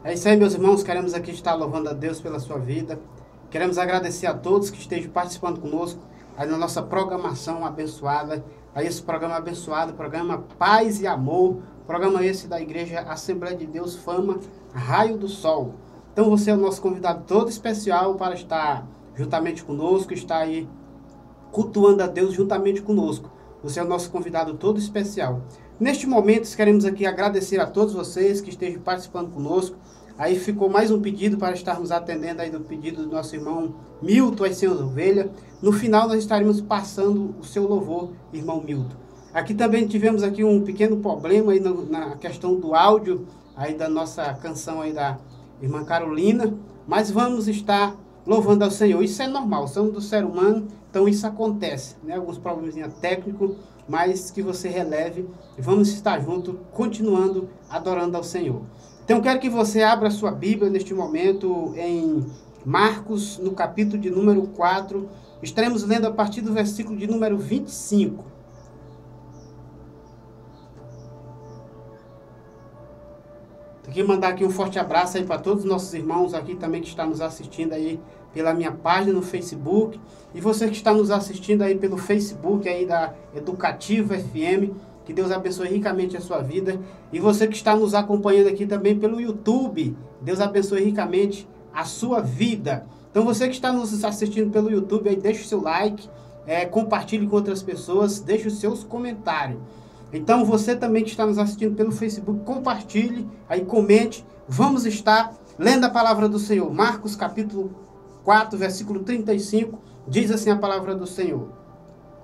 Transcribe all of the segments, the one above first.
É isso aí, meus irmãos. Queremos aqui estar louvando a Deus pela sua vida. Queremos agradecer a todos que estejam participando conosco aí na nossa programação abençoada. Aí esse programa abençoado, programa Paz e Amor. Programa esse da Igreja Assembleia de Deus Fama, Raio do Sol. Então você é o nosso convidado todo especial para estar juntamente conosco, estar aí cultuando a Deus juntamente conosco. Você é o nosso convidado todo especial. Neste momento, queremos aqui agradecer a todos vocês que estejam participando conosco. Aí ficou mais um pedido para estarmos atendendo aí do pedido do nosso irmão Milton, aí sem ovelha. No final, nós estaremos passando o seu louvor, irmão Milton. Aqui também tivemos aqui um pequeno problema aí na questão do áudio aí da nossa canção aí da irmã Carolina, mas vamos estar louvando ao Senhor. Isso é normal, somos do ser humano, então isso acontece, né? Alguns probleminha técnicos, mas que você releve e vamos estar juntos, continuando adorando ao Senhor. Então, quero que você abra a sua Bíblia neste momento em Marcos, no capítulo de número 4. Estaremos lendo a partir do versículo de número 25. Tenho que mandar aqui um forte abraço aí para todos os nossos irmãos aqui também que estão nos assistindo aí pela minha página no Facebook. E você que está nos assistindo aí pelo Facebook aí da Educativa FM. Que Deus abençoe ricamente a sua vida. E você que está nos acompanhando aqui também pelo YouTube. Deus abençoe ricamente a sua vida. Então você que está nos assistindo pelo YouTube, aí deixa o seu like, compartilhe com outras pessoas, deixe os seus comentários. Então você também que está nos assistindo pelo Facebook, compartilhe, aí comente. Vamos estar lendo a palavra do Senhor. Marcos capítulo 4, versículo 35, diz assim a palavra do Senhor.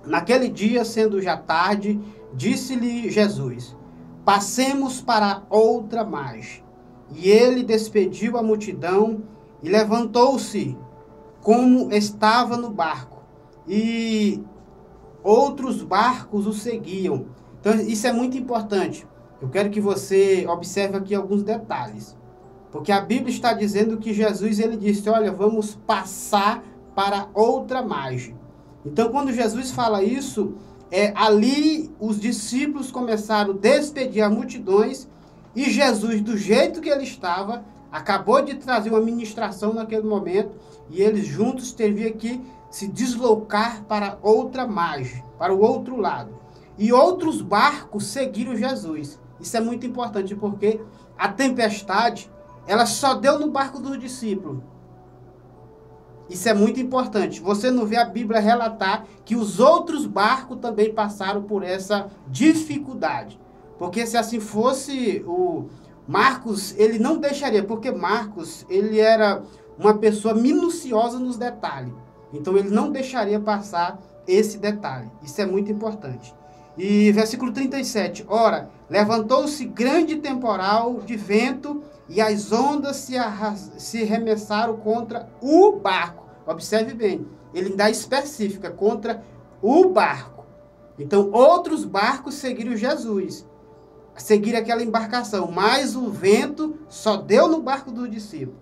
Naquele dia, sendo já tarde, disse-lhe Jesus, passemos para outra margem. E ele despediu a multidão e levantou-se, como estava no barco. E outros barcos o seguiam. Então, isso é muito importante. Eu quero que você observe aqui alguns detalhes. Porque a Bíblia está dizendo que Jesus, ele disse, olha, vamos passar para outra margem. Então, quando Jesus fala isso, ali os discípulos começaram a despedir as multidões e Jesus, do jeito que ele estava, acabou de trazer uma ministração naquele momento e eles juntos teriam que se deslocar para outra margem, para o outro lado. E outros barcos seguiram Jesus. Isso é muito importante porque a tempestade, ela só deu no barco dos discípulos. Isso é muito importante. Você não vê a Bíblia relatar que os outros barcos também passaram por essa dificuldade. Porque se assim fosse, o Marcos, ele não deixaria. Porque Marcos, ele era uma pessoa minuciosa nos detalhes. Então, ele não deixaria passar esse detalhe. Isso é muito importante. E versículo 37. Ora, levantou-se grande temporal de vento e as ondas se remessaram contra o barco. Observe bem, ele ainda especifica contra o barco. Então, outros barcos seguiram Jesus, seguiram aquela embarcação, mas o vento só deu no barco do discípulo.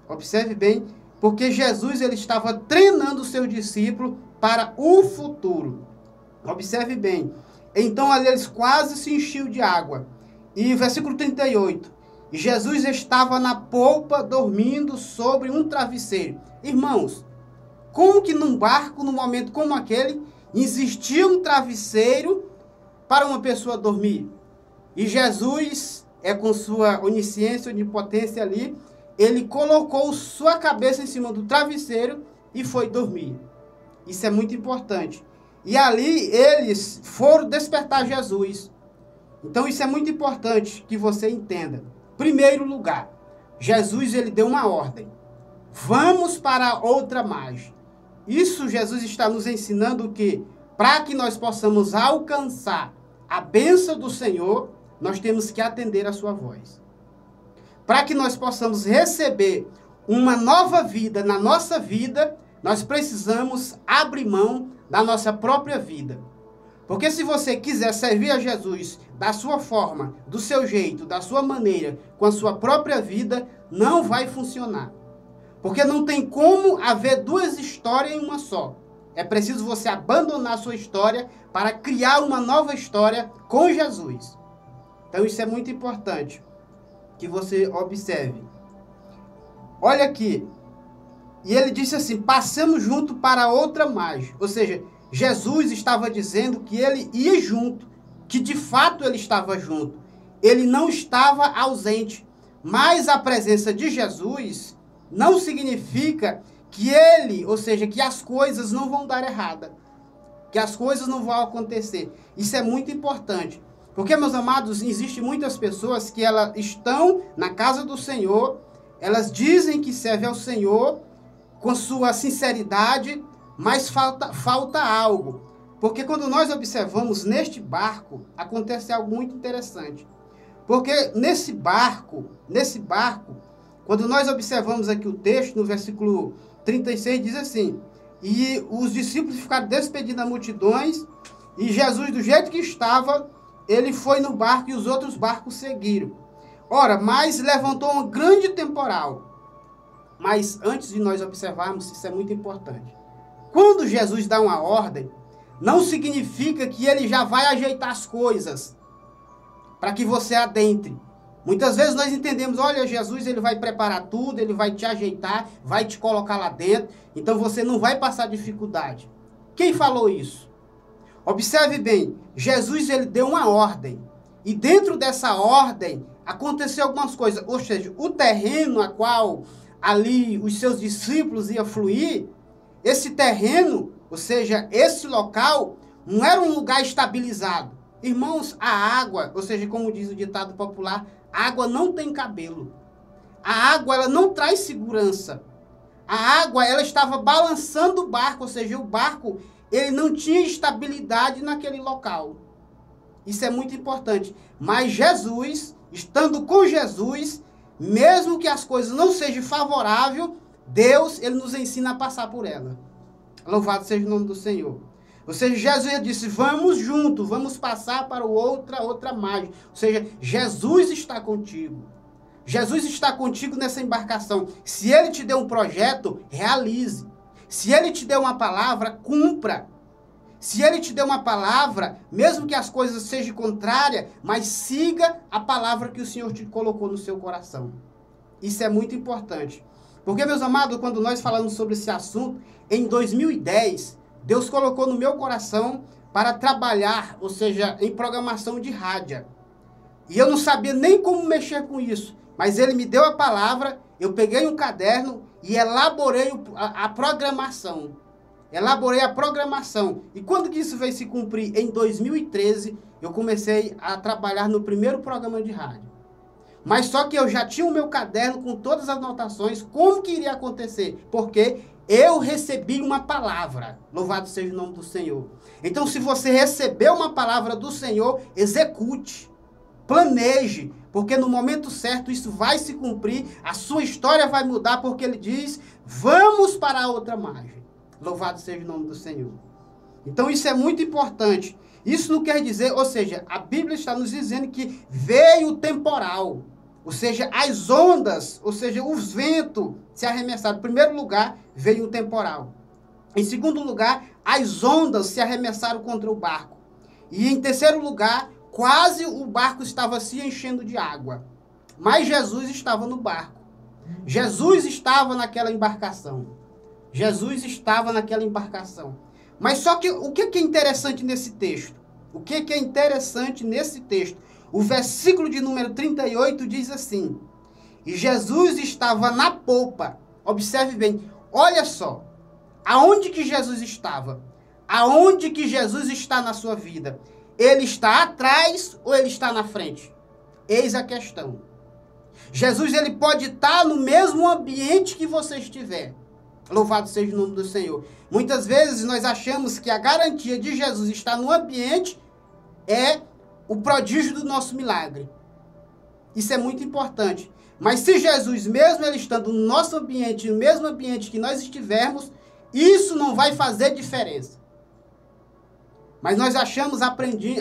Observe bem, porque Jesus ele estava treinando o seu discípulo para o futuro. Observe bem. Então, ali eles quase se enchiam de água. E versículo 38. Jesus estava na polpa dormindo sobre um travesseiro. Irmãos, como que num barco, num momento como aquele, existia um travesseiro para uma pessoa dormir? E Jesus, com sua onisciência, onipotência ali, ele colocou sua cabeça em cima do travesseiro e foi dormir. Isso é muito importante. E ali eles foram despertar Jesus. Então isso é muito importante que você entenda. Primeiro lugar, Jesus ele deu uma ordem. Vamos para outra margem. Isso Jesus está nos ensinando que para que nós possamos alcançar a bênção do Senhor, nós temos que atender a sua voz. Para que nós possamos receber uma nova vida na nossa vida, nós precisamos abrir mão da nossa própria vida. Porque se você quiser servir a Jesus da sua forma, do seu jeito, da sua maneira, com a sua própria vida, não vai funcionar. Porque não tem como haver duas histórias em uma só. É preciso você abandonar a sua história para criar uma nova história com Jesus. Então isso é muito importante que você observe. Olha aqui. E ele disse assim, passemos junto para outra margem. Ou seja, Jesus estava dizendo que ele ia junto, que de fato ele estava junto. Ele não estava ausente. Mas a presença de Jesus não significa que ele, ou seja, que as coisas não vão dar errada, que as coisas não vão acontecer. Isso é muito importante. Porque, meus amados, existem muitas pessoas que elas estão na casa do Senhor, elas dizem que servem ao Senhor com sua sinceridade, mas falta algo. Porque quando nós observamos neste barco, acontece algo muito interessante. Porque nesse barco, quando nós observamos aqui o texto, no versículo 36, diz assim, e os discípulos ficaram despedindo as multidões, e Jesus, do jeito que estava, ele foi no barco e os outros barcos seguiram. Ora, mas levantou um grande temporal. Mas antes de nós observarmos, isso é muito importante. Quando Jesus dá uma ordem, não significa que ele já vai ajeitar as coisas para que você adentre. Muitas vezes nós entendemos, olha, Jesus ele vai preparar tudo, ele vai te ajeitar, vai te colocar lá dentro, então você não vai passar dificuldade. Quem falou isso? Observe bem, Jesus ele deu uma ordem, e dentro dessa ordem aconteceu algumas coisas, ou seja, o terreno a qual ali os seus discípulos iam fluir, esse terreno, ou seja, esse local, não era um lugar estabilizado. Irmãos, a água, ou seja, como diz o ditado popular, a água não tem cabelo. A água, ela não traz segurança. A água, ela estava balançando o barco, ou seja, o barco, ele não tinha estabilidade naquele local. Isso é muito importante. Mas Jesus, estando com Jesus, mesmo que as coisas não sejam favoráveis, Deus, ele nos ensina a passar por ela. Louvado seja o nome do Senhor. Ou seja, Jesus disse, vamos juntos, vamos passar para outra margem. Ou seja, Jesus está contigo. Jesus está contigo nessa embarcação. Se ele te deu um projeto, realize. Se ele te deu uma palavra, cumpra. Se ele te deu uma palavra, mesmo que as coisas sejam contrárias, mas siga a palavra que o Senhor te colocou no seu coração. Isso é muito importante. Porque, meus amados, quando nós falamos sobre esse assunto, em 2010, Deus colocou no meu coração para trabalhar, ou seja, em programação de rádio. E eu não sabia nem como mexer com isso, mas ele me deu a palavra, eu peguei um caderno e elaborei a programação. Elaborei a programação. E quando que isso veio se cumprir? Em 2013, eu comecei a trabalhar no primeiro programa de rádio. Mas só que eu já tinha o meu caderno com todas as anotações, como que iria acontecer? Porque eu recebi uma palavra. Louvado seja o nome do Senhor. Então, se você recebeu uma palavra do Senhor, execute, planeje, porque no momento certo isso vai se cumprir, a sua história vai mudar, porque ele diz, vamos para a outra margem. Louvado seja o nome do Senhor. Então, isso é muito importante. Isso não quer dizer, ou seja, a Bíblia está nos dizendo que veio o temporal. Ou seja, as ondas, ou seja, os ventos se arremessaram. Em primeiro lugar, veio o temporal. Em segundo lugar, as ondas se arremessaram contra o barco. E em terceiro lugar, quase o barco estava se enchendo de água. Mas Jesus estava no barco. Jesus estava naquela embarcação. Jesus estava naquela embarcação. Mas só que o que é interessante nesse texto? O que é interessante nesse texto? O versículo de número 38 diz assim, e Jesus estava na popa. Observe bem, olha só, aonde que Jesus estava? Aonde que Jesus está na sua vida? Ele está atrás ou ele está na frente? Eis a questão. Jesus, ele pode estar no mesmo ambiente que você estiver. Louvado seja o nome do Senhor. Muitas vezes nós achamos que a garantia de Jesus estar no ambiente é o prodígio do nosso milagre. Isso é muito importante. Mas se Jesus, mesmo ele estando no nosso ambiente, no mesmo ambiente que nós estivermos, isso não vai fazer diferença. Mas nós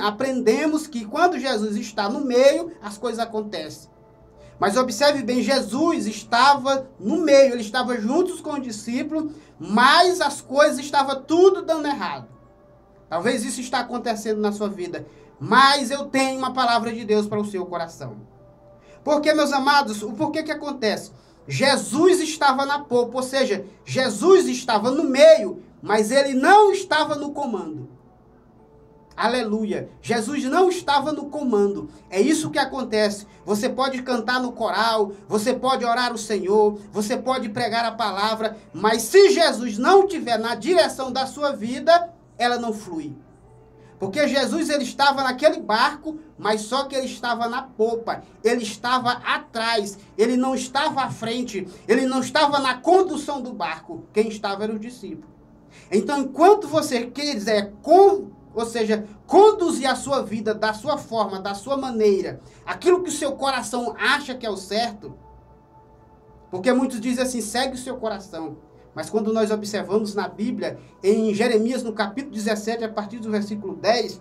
aprendemos que quando Jesus está no meio, as coisas acontecem. Mas observe bem, Jesus estava no meio, ele estava juntos com os discípulos, mas as coisas estavam tudo dando errado. Talvez isso está acontecendo na sua vida, mas eu tenho uma palavra de Deus para o seu coração. Porque, meus amados, o porquê que acontece? Jesus estava na polpa, ou seja, Jesus estava no meio, mas ele não estava no comando. Aleluia. Jesus não estava no comando. É isso que acontece. Você pode cantar no coral, você pode orar ao Senhor, você pode pregar a palavra, mas se Jesus não estiver na direção da sua vida, ela não flui. Porque Jesus, ele estava naquele barco, mas só que ele estava na popa. Ele estava atrás, ele não estava à frente, ele não estava na condução do barco. Quem estava eram os discípulos. Então, enquanto você quiser conduzir a sua vida da sua forma, da sua maneira, aquilo que o seu coração acha que é o certo, porque muitos dizem assim, segue o seu coração. Mas quando nós observamos na Bíblia, em Jeremias, no capítulo 17, a partir do versículo 10,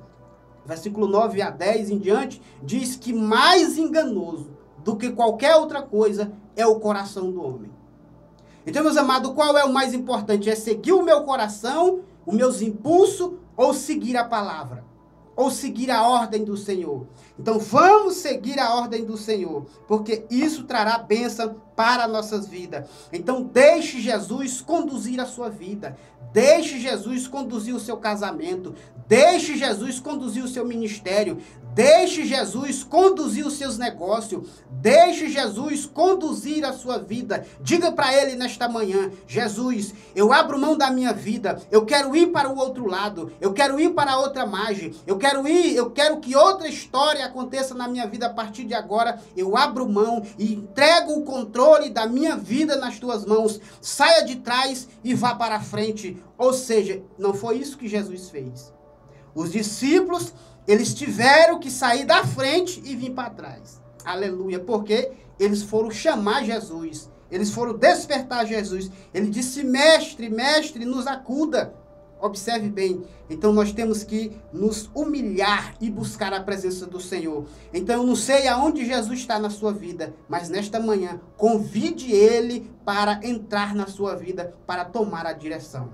versículo 9 a 10 em diante, diz que mais enganoso do que qualquer outra coisa é o coração do homem. Então, meus amados, qual é o mais importante? É seguir o meu coração, os meus impulsos, ou seguir a palavra? Ou seguir a ordem do Senhor? Então, vamos seguir a ordem do Senhor, porque isso trará bênção para nossas vidas. Então, deixe Jesus conduzir a sua vida. Deixe Jesus conduzir o seu casamento. Deixe Jesus conduzir o seu ministério. Deixe Jesus conduzir os seus negócios. Deixe Jesus conduzir a sua vida. Diga para ele nesta manhã, Jesus, eu abro mão da minha vida. Eu quero ir para o outro lado. Eu quero ir para outra margem. Eu quero que outra história aconteça na minha vida a partir de agora. Eu abro mão e entrego o controle da minha vida nas tuas mãos. Saia de trás e vá para a frente. Ou seja, não foi isso que Jesus fez. Os discípulos, eles tiveram que sair da frente e vir para trás. Aleluia, porque eles foram chamar Jesus. Eles foram despertar Jesus. Ele disse, mestre, mestre, nos acuda. Observe bem. Então nós temos que nos humilhar e buscar a presença do Senhor. Então eu não sei aonde Jesus está na sua vida, mas nesta manhã convide ele para entrar na sua vida, para tomar a direção.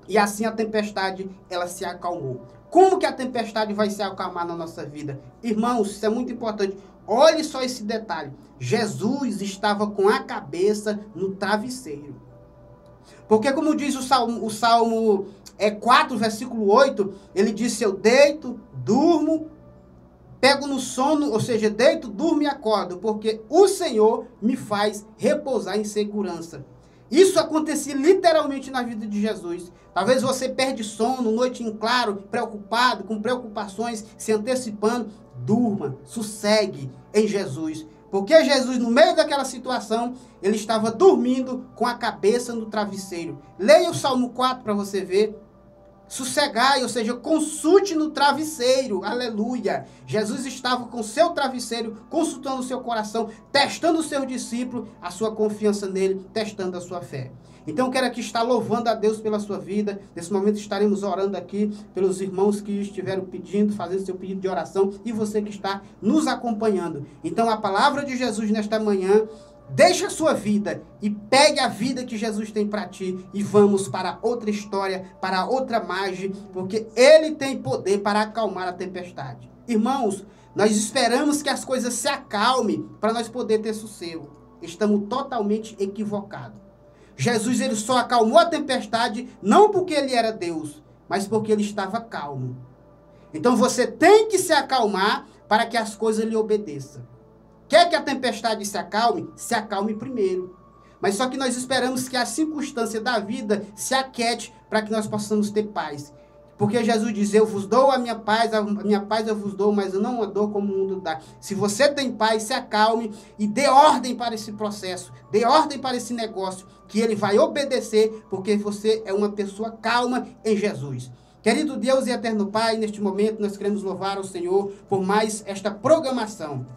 E assim a tempestade, ela se acalmou. Como que a tempestade vai se acalmar na nossa vida? Irmãos, isso é muito importante. Olhe só esse detalhe. Jesus estava com a cabeça no travesseiro. Porque como diz o Salmo 4, versículo 8, ele disse, eu deito, durmo, pego no sono, ou seja, deito, durmo e acordo, porque o Senhor me faz repousar em segurança. Isso acontecia literalmente na vida de Jesus. Talvez você perde sono, noite em claro, preocupado, com preocupações, se antecipando. Durma, sossegue em Jesus. Porque Jesus, no meio daquela situação, ele estava dormindo com a cabeça no travesseiro. Leia o Salmo 4 para você ver. Sossegai, ou seja, consulte no travesseiro, aleluia. Jesus estava com o seu travesseiro, consultando o seu coração, testando o seu discípulo, a sua confiança nele, testando a sua fé. Então eu quero aqui estar louvando a Deus pela sua vida. Nesse momento estaremos orando aqui pelos irmãos que estiveram pedindo, fazendo seu pedido de oração, e você que está nos acompanhando. Então a palavra de Jesus nesta manhã, deixa a sua vida e pegue a vida que Jesus tem para ti e vamos para outra história, para outra margem, porque ele tem poder para acalmar a tempestade. Irmãos, nós esperamos que as coisas se acalmem para nós poder ter sossego. Estamos totalmente equivocados. Jesus, ele só acalmou a tempestade não porque ele era Deus, mas porque ele estava calmo. Então você tem que se acalmar para que as coisas lhe obedeçam. Quer que a tempestade se acalme? Se acalme primeiro. Mas só que nós esperamos que a circunstância da vida se aquiete para que nós possamos ter paz. Porque Jesus diz, eu vos dou a minha paz eu vos dou, mas eu não a dou como o mundo dá. Se você tem paz, se acalme e dê ordem para esse processo, dê ordem para esse negócio, que ele vai obedecer, porque você é uma pessoa calma em Jesus. Querido Deus e eterno Pai, neste momento nós queremos louvar ao Senhor por mais esta programação.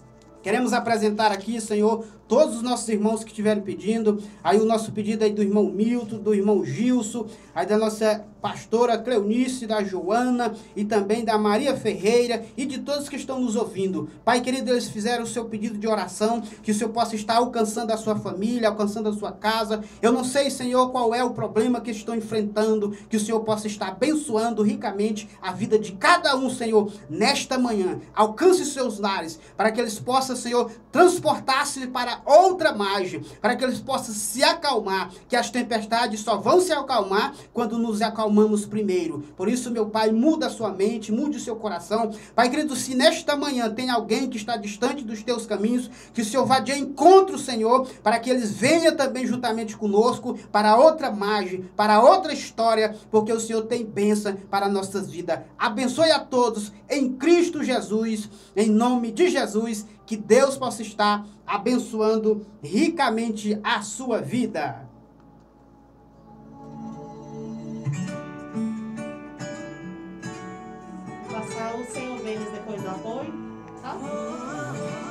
Queremos apresentar aqui, Senhor, todos os nossos irmãos que estiveram pedindo. Aí o nosso pedido aí do irmão Milton, do irmão Gilson, aí da nossa pastora Cleonice, da Joana e também da Maria Ferreira e de todos que estão nos ouvindo. Pai querido, eles fizeram o seu pedido de oração, que o Senhor possa estar alcançando a sua família, alcançando a sua casa. Eu não sei, Senhor, qual é o problema que estão enfrentando, que o Senhor possa estar abençoando ricamente a vida de cada um, Senhor, nesta manhã. Alcance os seus lares, para que eles possam possa, Senhor, transportar-se para outra margem, para que eles possam se acalmar, que as tempestades só vão se acalmar quando nos acalmamos primeiro. Por isso, meu Pai, muda a sua mente, mude o seu coração. Pai querido, se nesta manhã tem alguém que está distante dos teus caminhos, que o Senhor vá de encontro, Senhor, para que eles venham também juntamente conosco para outra margem, para outra história, porque o Senhor tem bênção para nossas vidas. Abençoe a todos em Cristo Jesus, em nome de Jesus, que Deus possa estar abençoando ricamente a sua vida. Passar o Senhor Denis depois do apoio, tá?